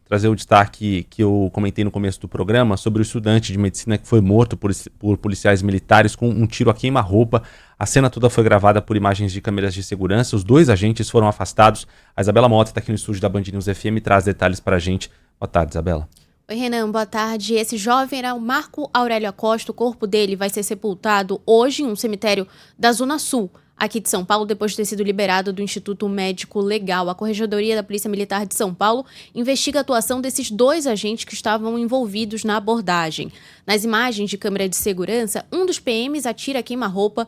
trazer o destaque que eu comentei no começo do programa sobre o estudante de medicina que foi morto por policiais militares com um tiro a queima-roupa. A cena toda foi gravada por imagens de câmeras de segurança. Os 2 agentes foram afastados. A Isabela Mota está aqui no estúdio da Band News FM e traz detalhes para a gente. Boa tarde, Isabela. Oi, Renan, boa tarde. Esse jovem era o Marco Aurélio Acosta. O corpo dele vai ser sepultado hoje em um cemitério da Zona Sul, aqui de São Paulo, depois de ter sido liberado do Instituto Médico Legal. A Corregedoria da Polícia Militar de São Paulo investiga a atuação desses 2 agentes que estavam envolvidos na abordagem. Nas imagens de câmera de segurança, um dos PMs atira queima-roupa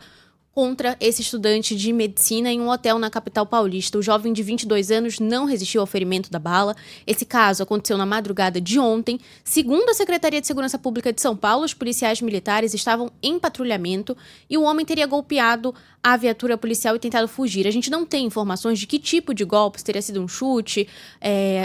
contra esse estudante de medicina em um hotel na capital paulista. O jovem de 22 anos não resistiu ao ferimento da bala. Esse caso aconteceu na madrugada de ontem. Segundo a Secretaria de Segurança Pública de São Paulo, os policiais militares estavam em patrulhamento e o homem teria golpeado a viatura policial e tentado fugir. A gente não tem informações de que tipo de golpe, se teria sido um chute.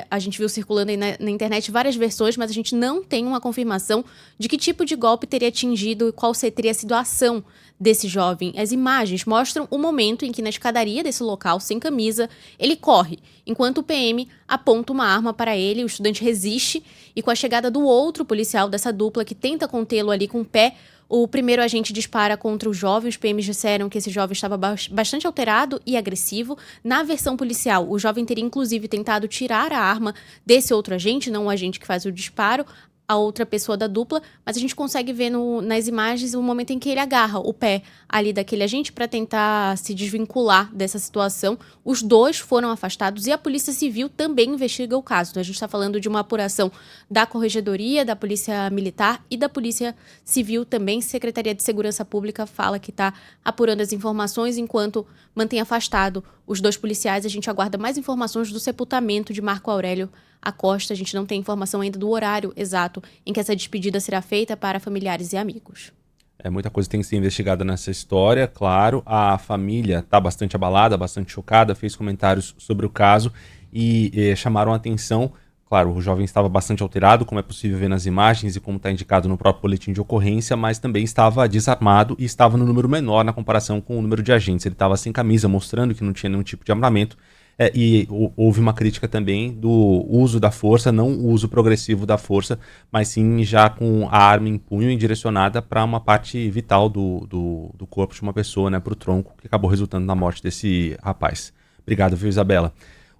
A gente viu circulando aí na internet várias versões, mas a gente não tem uma confirmação de que tipo de golpe teria atingido e qual teria sido a ação desse jovem. As imagens mostram o momento em que na escadaria desse local, sem camisa, ele corre, enquanto o PM aponta uma arma para ele, o estudante resiste e com a chegada do outro policial dessa dupla que tenta contê-lo ali com o pé, o primeiro agente dispara contra o jovem. Os PMs disseram que esse jovem estava bastante alterado e agressivo. Na versão policial, o jovem teria inclusive tentado tirar a arma desse outro agente, não o agente que faz o disparo, a outra pessoa da dupla, mas a gente consegue ver nas imagens o momento em que ele agarra o pé ali daquele agente para tentar se desvincular dessa situação. Os 2 foram afastados e a Polícia Civil também investiga o caso. Então, a gente está falando de uma apuração da Corregedoria, da Polícia Militar e da Polícia Civil também. Secretaria de Segurança Pública fala que está apurando as informações enquanto mantém afastado os 2 policiais. A gente aguarda mais informações do sepultamento de Marco Aurélio Acosta. A gente não tem informação ainda do horário exato em que essa despedida será feita para familiares e amigos. Muita coisa tem que ser investigada nessa história, claro. A família está bastante abalada, bastante chocada, fez comentários sobre o caso e chamaram a atenção. Claro, o jovem estava bastante alterado, como é possível ver nas imagens e como está indicado no próprio boletim de ocorrência, mas também estava desarmado e estava no número menor na comparação com o número de agentes. Ele estava sem camisa, mostrando que não tinha nenhum tipo de armamento. E houve uma crítica também do uso da força, não o uso progressivo da força, mas sim já com a arma em punho e direcionada para uma parte vital do corpo de uma pessoa, né, para o tronco, que acabou resultando na morte desse rapaz. Obrigado, viu, Isabela?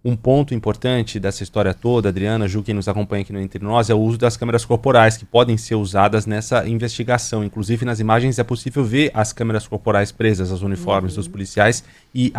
Um ponto importante dessa história toda, Adriana, Ju, quem nos acompanha aqui no Entre Nós, é o uso das câmeras corporais que podem ser usadas nessa investigação. Inclusive, nas imagens é possível ver as câmeras corporais presas aos uniformes dos policiais e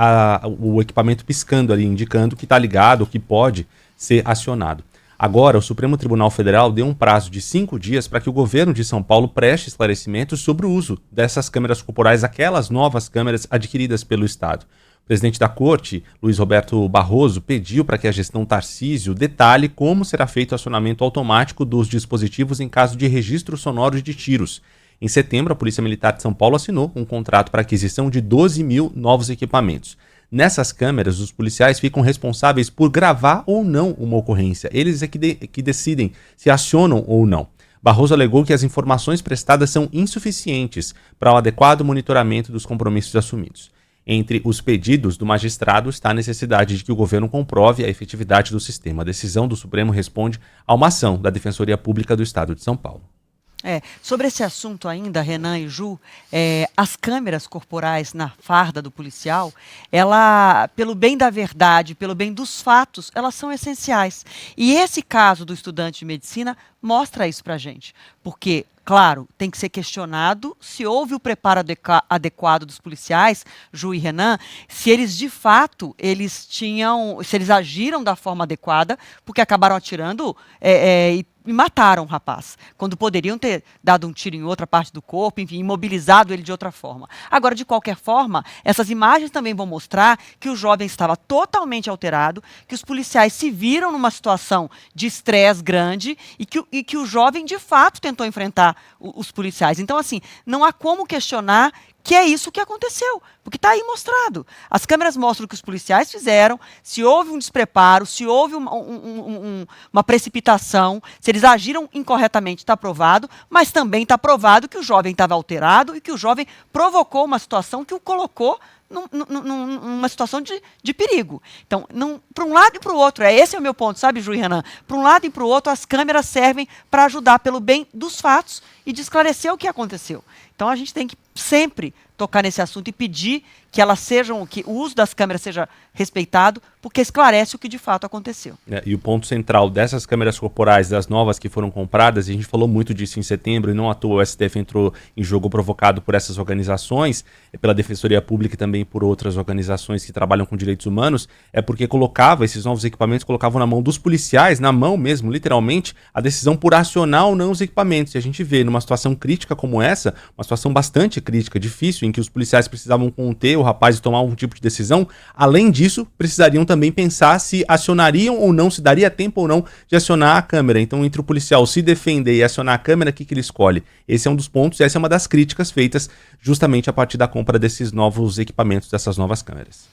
o equipamento piscando ali, indicando que está ligado, que pode ser acionado. Agora, o Supremo Tribunal Federal deu um prazo de 5 dias para que o governo de São Paulo preste esclarecimentos sobre o uso dessas câmeras corporais, aquelas novas câmeras adquiridas pelo Estado. O presidente da Corte, Luiz Roberto Barroso, pediu para que a gestão Tarcísio detalhe como será feito o acionamento automático dos dispositivos em caso de registro sonoro de tiros. Em setembro, a Polícia Militar de São Paulo assinou um contrato para aquisição de 12 mil novos equipamentos. Nessas câmeras, os policiais ficam responsáveis por gravar ou não uma ocorrência. Eles é que decidem se acionam ou não. Barroso alegou que as informações prestadas são insuficientes para o adequado monitoramento dos compromissos assumidos. Entre os pedidos do magistrado está a necessidade de que o governo comprove a efetividade do sistema. A decisão do Supremo responde a uma ação da Defensoria Pública do Estado de São Paulo. Sobre esse assunto ainda, Renan e Ju, as câmeras corporais na farda do policial, pelo bem da verdade, pelo bem dos fatos, elas são essenciais. E esse caso do estudante de medicina mostra isso para a gente, porque claro, tem que ser questionado se houve o preparo adequado dos policiais, Ju e Renan, se eles de fato, se eles agiram da forma adequada, porque acabaram atirando e mataram o rapaz, quando poderiam ter dado um tiro em outra parte do corpo, enfim, imobilizado ele de outra forma. Agora, de qualquer forma, essas imagens também vão mostrar que o jovem estava totalmente alterado, que os policiais se viram numa situação de estresse grande e que o jovem, de fato, tentou enfrentar os policiais. Então, assim, não há como questionar que é isso que aconteceu, porque está aí mostrado. As câmeras mostram o que os policiais fizeram, se houve um despreparo, se houve uma precipitação, se eles agiram incorretamente, está provado, mas também está provado que o jovem estava alterado e que o jovem provocou uma situação que o colocou numa situação de perigo. Então, para um lado e para o outro, esse é o meu ponto, sabe, Ju e Renan? Para um lado e para o outro, as câmeras servem para ajudar pelo bem dos fatos e de esclarecer o que aconteceu. Então, a gente tem que sempre tocar nesse assunto e pedir que elas sejam, que o uso das câmeras seja respeitado, porque esclarece o que de fato aconteceu. E o ponto central dessas câmeras corporais, das novas que foram compradas, e a gente falou muito disso em setembro, e não à toa o STF entrou em jogo provocado por essas organizações, pela Defensoria Pública e também por outras organizações que trabalham com direitos humanos, é porque colocava, esses novos equipamentos colocavam na mão dos policiais, na mão mesmo, literalmente, a decisão por acionar ou não os equipamentos. E a gente vê numa situação crítica como essa, uma situação bastante crítica, difícil, em que os policiais precisavam conter o rapaz e tomar um tipo de decisão, além disso, precisariam também pensar se acionariam ou não, se daria tempo ou não de acionar a câmera. Então, entre o policial se defender e acionar a câmera, o que ele escolhe? Esse é um dos pontos, essa é uma das críticas feitas justamente a partir da compra desses novos equipamentos, dessas novas câmeras.